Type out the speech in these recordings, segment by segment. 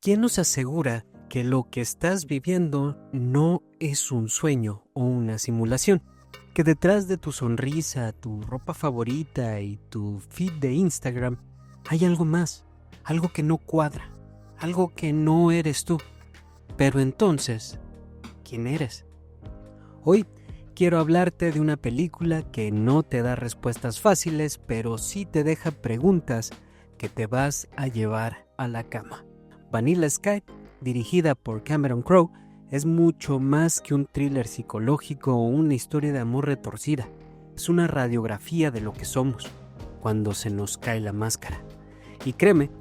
¿Quién nos asegura que lo que estás viviendo no es un sueño o una simulación? Que detrás de tu sonrisa, tu ropa favorita y tu feed de Instagram hay algo más, algo que no cuadra, algo que no eres tú. Pero entonces, ¿quién eres? Hoy quiero hablarte de una película que no te da respuestas fáciles, pero sí te deja preguntas que te vas a llevar a la cama. Vanilla Sky, dirigida por Cameron Crowe, es mucho más que un thriller psicológico o una historia de amor retorcida. Es una radiografía de lo que somos cuando se nos cae la máscara. Y créeme,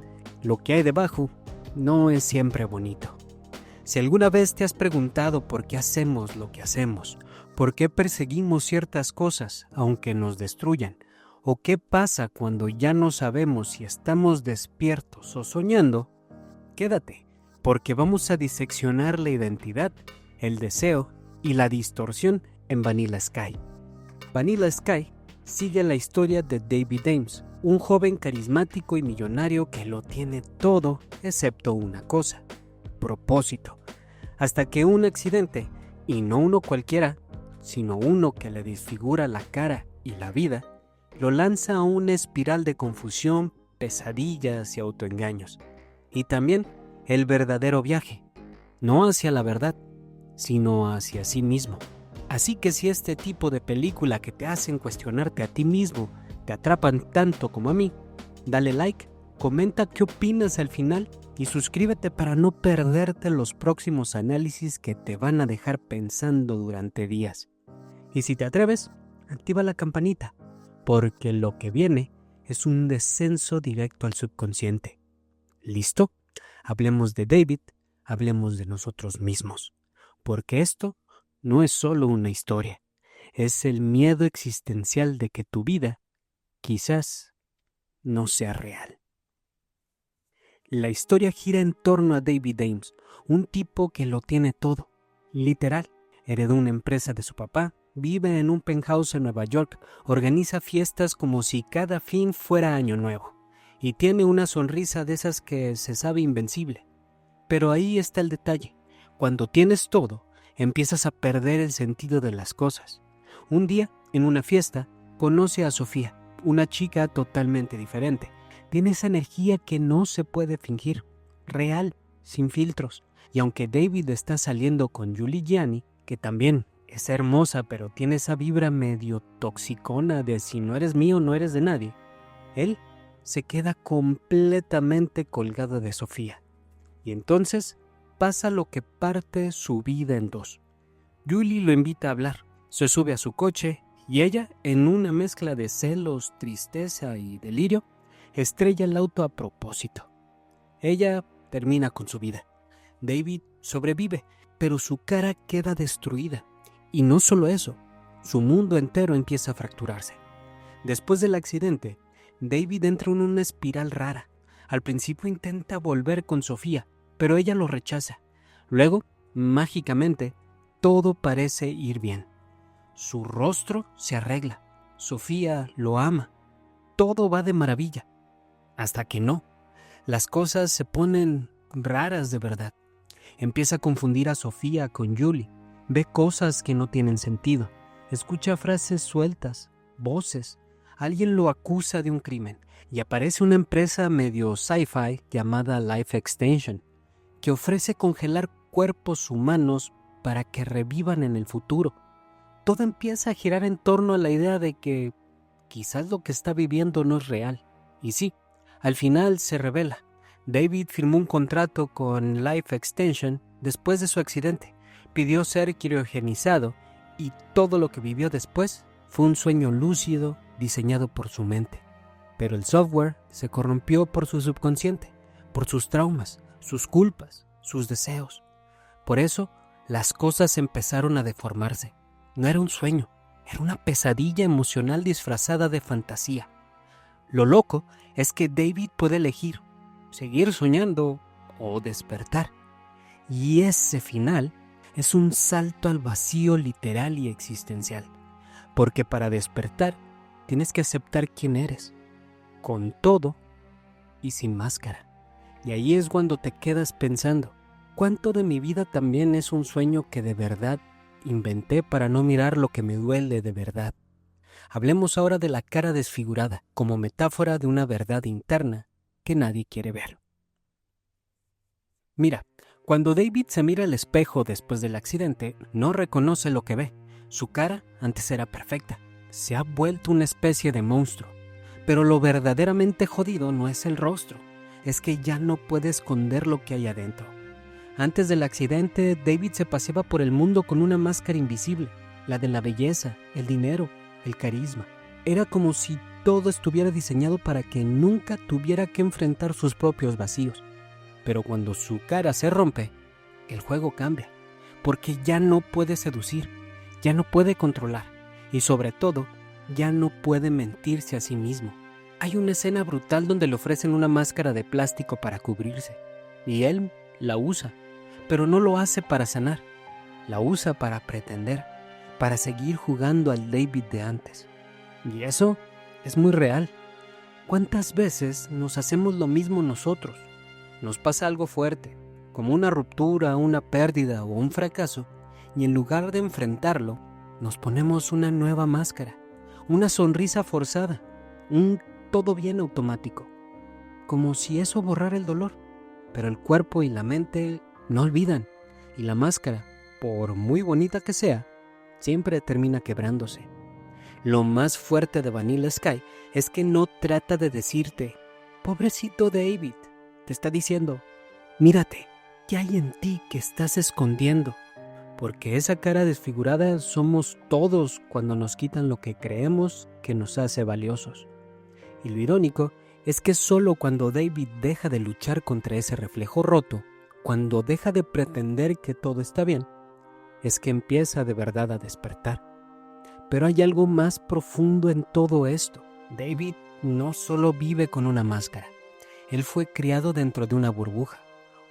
lo que hay debajo no es siempre bonito. Si alguna vez te has preguntado por qué hacemos lo que hacemos, por qué perseguimos ciertas cosas aunque nos destruyan, o qué pasa cuando ya no sabemos si estamos despiertos o soñando, quédate, porque vamos a diseccionar la identidad, el deseo y la distorsión en Vanilla Sky. Vanilla Sky sigue la historia de David Ames, un joven carismático y millonario que lo tiene todo excepto una cosa: propósito. Hasta que un accidente, y no uno cualquiera, sino uno que le desfigura la cara y la vida, lo lanza a una espiral de confusión, pesadillas y autoengaños. Y también el verdadero viaje, no hacia la verdad, sino hacia sí mismo. Así que si este tipo de película que te hacen cuestionarte a ti mismo te atrapan tanto como a mí, dale like, comenta qué opinas al final y suscríbete para no perderte los próximos análisis que te van a dejar pensando durante días. Y si te atreves, activa la campanita, porque lo que viene es un descenso directo al subconsciente. ¿Listo? Hablemos de David, hablemos de nosotros mismos, porque esto no es solo una historia, es el miedo existencial de que tu vida quizás no sea real. La historia gira en torno a David Ames, un tipo que lo tiene todo, literal. Heredó una empresa de su papá, vive en un penthouse en Nueva York, organiza fiestas como si cada fin fuera año nuevo, y tiene una sonrisa de esas que se sabe invencible. Pero ahí está el detalle: cuando tienes todo, empiezas a perder el sentido de las cosas. Un día, en una fiesta, conoce a Sofía, una chica totalmente diferente. Tiene esa energía que no se puede fingir, real, sin filtros. Y aunque David está saliendo con Julie Gianni, que también es hermosa, pero tiene esa vibra medio toxicona de si no eres mío, no eres de nadie, él se queda completamente colgado de Sofía. Y entonces pasa lo que parte su vida en dos. Julie lo invita a hablar, se sube a su coche y ella, en una mezcla de celos, tristeza y delirio, estrella el auto a propósito. Ella termina con su vida. David sobrevive, pero su cara queda destruida. Y no solo eso, su mundo entero empieza a fracturarse. Después del accidente, David entra en una espiral rara. Al principio intenta volver con Sofía, pero ella lo rechaza. Luego, mágicamente, todo parece ir bien. Su rostro se arregla. Sofía lo ama. Todo va de maravilla. Hasta que no. Las cosas se ponen raras de verdad. Empieza a confundir a Sofía con Julie. Ve cosas que no tienen sentido. Escucha frases sueltas, voces. Alguien lo acusa de un crimen. Y aparece una empresa medio sci-fi llamada Life Extension, que ofrece congelar cuerpos humanos para que revivan en el futuro. Todo empieza a girar en torno a la idea de que quizás lo que está viviendo no es real. Y sí, al final se revela. David firmó un contrato con Life Extension después de su accidente. Pidió ser criogenizado y todo lo que vivió después fue un sueño lúcido diseñado por su mente. Pero el software se corrompió por su subconsciente, por sus traumas, sus culpas, sus deseos. Por eso, las cosas empezaron a deformarse. No era un sueño, era una pesadilla emocional disfrazada de fantasía. Lo loco es que David puede elegir seguir soñando o despertar. Y ese final es un salto al vacío literal y existencial. Porque para despertar tienes que aceptar quién eres, con todo y sin máscara. Y ahí es cuando te quedas pensando, ¿cuánto de mi vida también es un sueño que de verdad inventé para no mirar lo que me duele de verdad? Hablemos ahora de la cara desfigurada, como metáfora de una verdad interna que nadie quiere ver. Mira, cuando David se mira al espejo después del accidente, no reconoce lo que ve. Su cara antes era perfecta. Se ha vuelto una especie de monstruo. Pero lo verdaderamente jodido no es el rostro, es que ya no puede esconder lo que hay adentro. Antes del accidente, David se paseaba por el mundo con una máscara invisible, la de la belleza, el dinero, el carisma. Era como si todo estuviera diseñado para que nunca tuviera que enfrentar sus propios vacíos. Pero cuando su cara se rompe, el juego cambia, porque ya no puede seducir, ya no puede controlar y sobre todo, ya no puede mentirse a sí mismo. Hay una escena brutal donde le ofrecen una máscara de plástico para cubrirse y él la usa, pero no lo hace para sanar, la usa para pretender, para seguir jugando al David de antes. Y eso es muy real. ¿Cuántas veces nos hacemos lo mismo nosotros? Nos pasa algo fuerte, como una ruptura, una pérdida o un fracaso, y en lugar de enfrentarlo, nos ponemos una nueva máscara, una sonrisa forzada, un todo bien automático, como si eso borrara el dolor. Pero el cuerpo y la mente no olvidan, y la máscara, por muy bonita que sea, siempre termina quebrándose. Lo más fuerte de Vanilla Sky es que no trata de decirte, pobrecito David, te está diciendo, mírate, ¿qué hay en ti que estás escondiendo? Porque esa cara desfigurada somos todos cuando nos quitan lo que creemos que nos hace valiosos. Y lo irónico es que solo cuando David deja de luchar contra ese reflejo roto, cuando deja de pretender que todo está bien, es que empieza de verdad a despertar. Pero hay algo más profundo en todo esto. David no solo vive con una máscara. Él fue criado dentro de una burbuja,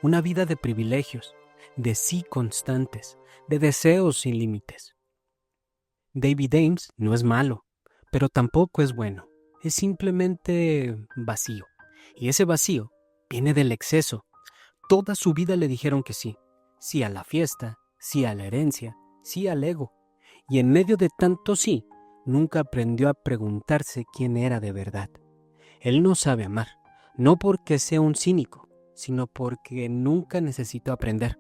una vida de privilegios, de sí constantes, de deseos sin límites. David Ames no es malo, pero tampoco es bueno. Es simplemente vacío. Y ese vacío viene del exceso. Toda su vida le dijeron que sí. Sí a la fiesta, sí a la herencia, sí al ego. Y en medio de tanto sí, nunca aprendió a preguntarse quién era de verdad. Él no sabe amar. No porque sea un cínico, sino porque nunca necesitó aprender.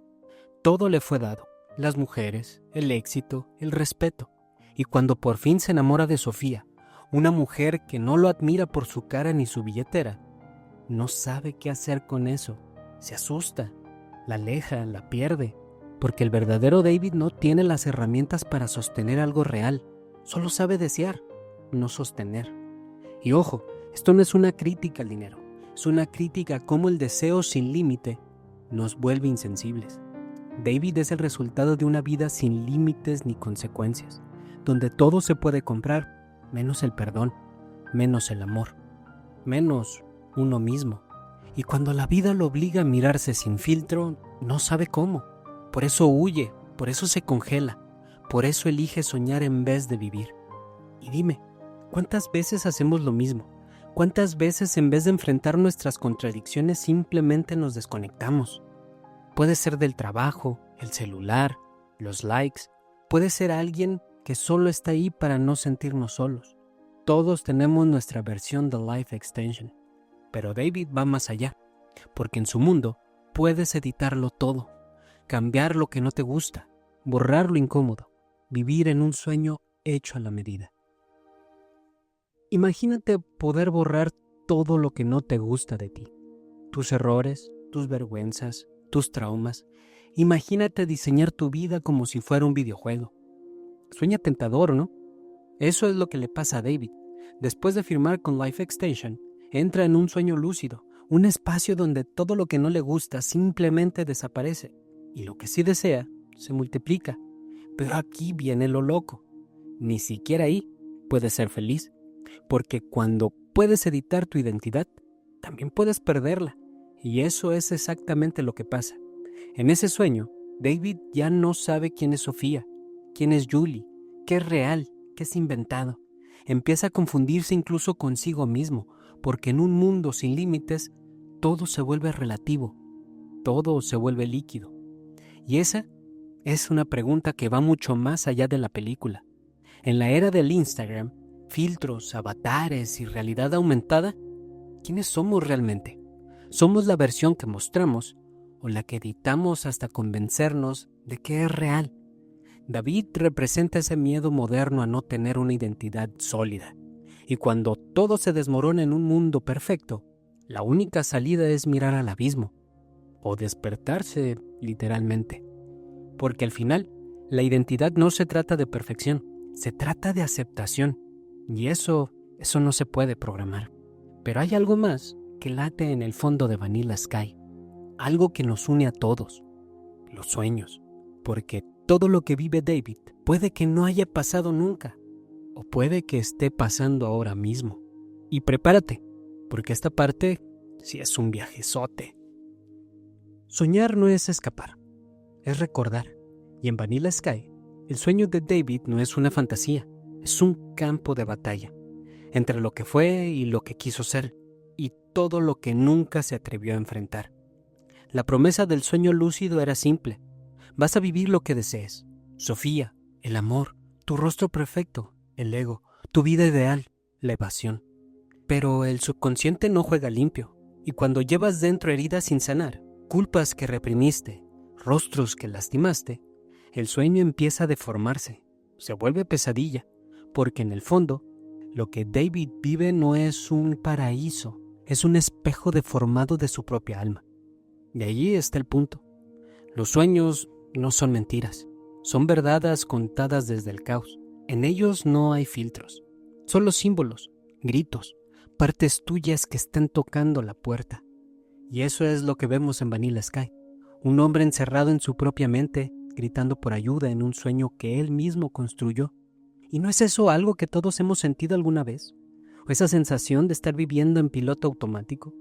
Todo le fue dado, las mujeres, el éxito, el respeto. Y cuando por fin se enamora de Sofía, una mujer que no lo admira por su cara ni su billetera, no sabe qué hacer con eso. Se asusta, la aleja, la pierde, porque el verdadero David no tiene las herramientas para sostener algo real. Solo sabe desear, no sostener. Y ojo, esto no es una crítica al dinero. Es una crítica a cómo el deseo sin límite nos vuelve insensibles. David es el resultado de una vida sin límites ni consecuencias, donde todo se puede comprar, menos el perdón, menos el amor, menos uno mismo. Y cuando la vida lo obliga a mirarse sin filtro, no sabe cómo. Por eso huye, por eso se congela, por eso elige soñar en vez de vivir. Y dime, ¿cuántas veces hacemos lo mismo? ¿Cuántas veces en vez de enfrentar nuestras contradicciones simplemente nos desconectamos? Puede ser del trabajo, el celular, los likes. Puede ser alguien que solo está ahí para no sentirnos solos. Todos tenemos nuestra versión de Life Extension. Pero David va más allá, porque en su mundo puedes editarlo todo, cambiar lo que no te gusta, borrar lo incómodo, vivir en un sueño hecho a la medida. Imagínate poder borrar todo lo que no te gusta de ti, tus errores, tus vergüenzas, tus traumas. Imagínate diseñar tu vida como si fuera un videojuego. Sueña tentador, ¿no? Eso es lo que le pasa a David. Después de firmar con Life Extension, entra en un sueño lúcido, un espacio donde todo lo que no le gusta simplemente desaparece y lo que sí desea se multiplica. Pero aquí viene lo loco. Ni siquiera ahí puedes ser feliz. Porque cuando puedes editar tu identidad, también puedes perderla. Y eso es exactamente lo que pasa. En ese sueño, David ya no sabe quién es Sofía, quién es Julie, qué es real, qué es inventado. Empieza a confundirse incluso consigo mismo, porque en un mundo sin límites, todo se vuelve relativo, todo se vuelve líquido. Y esa es una pregunta que va mucho más allá de la película. En la era del Instagram, filtros, avatares y realidad aumentada, ¿quiénes somos realmente? ¿Somos la versión que mostramos o la que editamos hasta convencernos de que es real? David representa ese miedo moderno a no tener una identidad sólida. Y cuando todo se desmorona en un mundo perfecto, la única salida es mirar al abismo o despertarse literalmente. Porque al final, la identidad no se trata de perfección, se trata de aceptación. Y eso no se puede programar. Pero hay algo más que late en el fondo de Vanilla Sky. Algo que nos une a todos. Los sueños. Porque todo lo que vive David puede que no haya pasado nunca. O puede que esté pasando ahora mismo. Y prepárate, porque esta parte sí es un viajezote. Soñar no es escapar, es recordar. Y en Vanilla Sky, el sueño de David no es una fantasía, es un campo de batalla. Entre lo que fue y lo que quiso ser, y todo lo que nunca se atrevió a enfrentar. La promesa del sueño lúcido era simple. Vas a vivir lo que desees. Sofía, el amor, tu rostro perfecto, el ego, tu vida ideal, la evasión. Pero el subconsciente no juega limpio, y cuando llevas dentro heridas sin sanar, culpas que reprimiste, rostros que lastimaste, el sueño empieza a deformarse, se vuelve pesadilla, porque en el fondo, lo que David vive no es un paraíso, es un espejo deformado de su propia alma. Y allí está el punto. Los sueños no son mentiras, son verdades contadas desde el caos. En ellos no hay filtros, solo símbolos, gritos, partes tuyas que están tocando la puerta. Y eso es lo que vemos en Vanilla Sky. Un hombre encerrado en su propia mente, gritando por ayuda en un sueño que él mismo construyó. ¿Y no es eso algo que todos hemos sentido alguna vez? ¿O esa sensación de estar viviendo en piloto automático?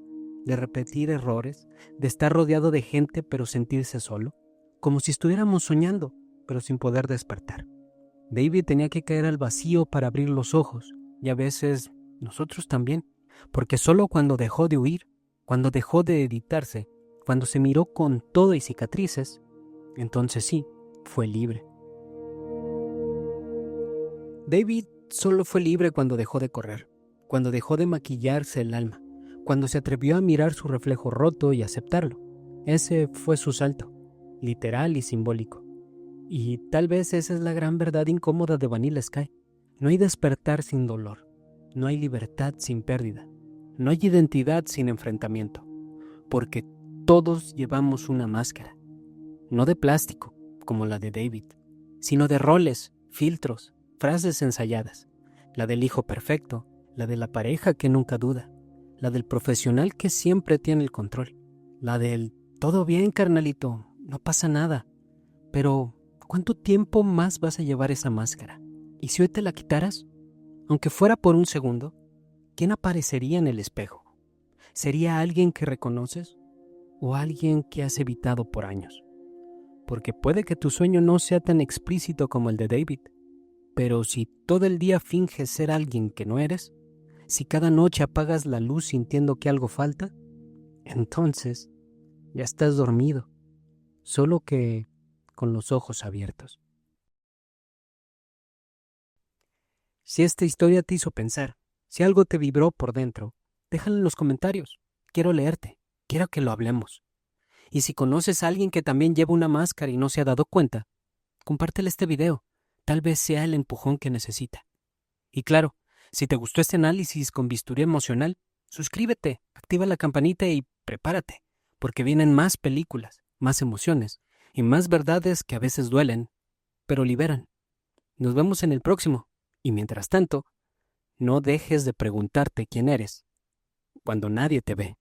¿De repetir errores? ¿De estar rodeado de gente pero sentirse solo? Como si estuviéramos soñando, pero sin poder despertar. David tenía que caer al vacío para abrir los ojos, y a veces nosotros también, porque solo cuando dejó de huir, cuando dejó de editarse, cuando se miró con todo y cicatrices, entonces sí, fue libre. David solo fue libre cuando dejó de correr, cuando dejó de maquillarse el alma, cuando se atrevió a mirar su reflejo roto y aceptarlo. Ese fue su salto, literal y simbólico. Y tal vez esa es la gran verdad incómoda de Vanilla Sky. No hay despertar sin dolor, no hay libertad sin pérdida, no hay identidad sin enfrentamiento, porque todos llevamos una máscara, no de plástico, como la de David, sino de roles, filtros, frases ensayadas, la del hijo perfecto, la de la pareja que nunca duda, la del profesional que siempre tiene el control, la del todo bien, carnalito, no pasa nada, pero ¿cuánto tiempo más vas a llevar esa máscara? ¿Y si hoy te la quitaras? Aunque fuera por un segundo, ¿quién aparecería en el espejo? ¿Sería alguien que reconoces o alguien que has evitado por años? Porque puede que tu sueño no sea tan explícito como el de David, pero si todo el día finges ser alguien que no eres, si cada noche apagas la luz sintiendo que algo falta, entonces ya estás dormido, solo que con los ojos abiertos. Si esta historia te hizo pensar, si algo te vibró por dentro, déjalo en los comentarios. Quiero leerte, quiero que lo hablemos. Y si conoces a alguien que también lleva una máscara y no se ha dado cuenta, compártele este video. Tal vez sea el empujón que necesita. Y claro, si te gustó este análisis con bisturí emocional, suscríbete, activa la campanita y prepárate, porque vienen más películas, más emociones y más verdades que a veces duelen, pero liberan. Nos vemos en el próximo. Y mientras tanto, no dejes de preguntarte quién eres cuando nadie te ve.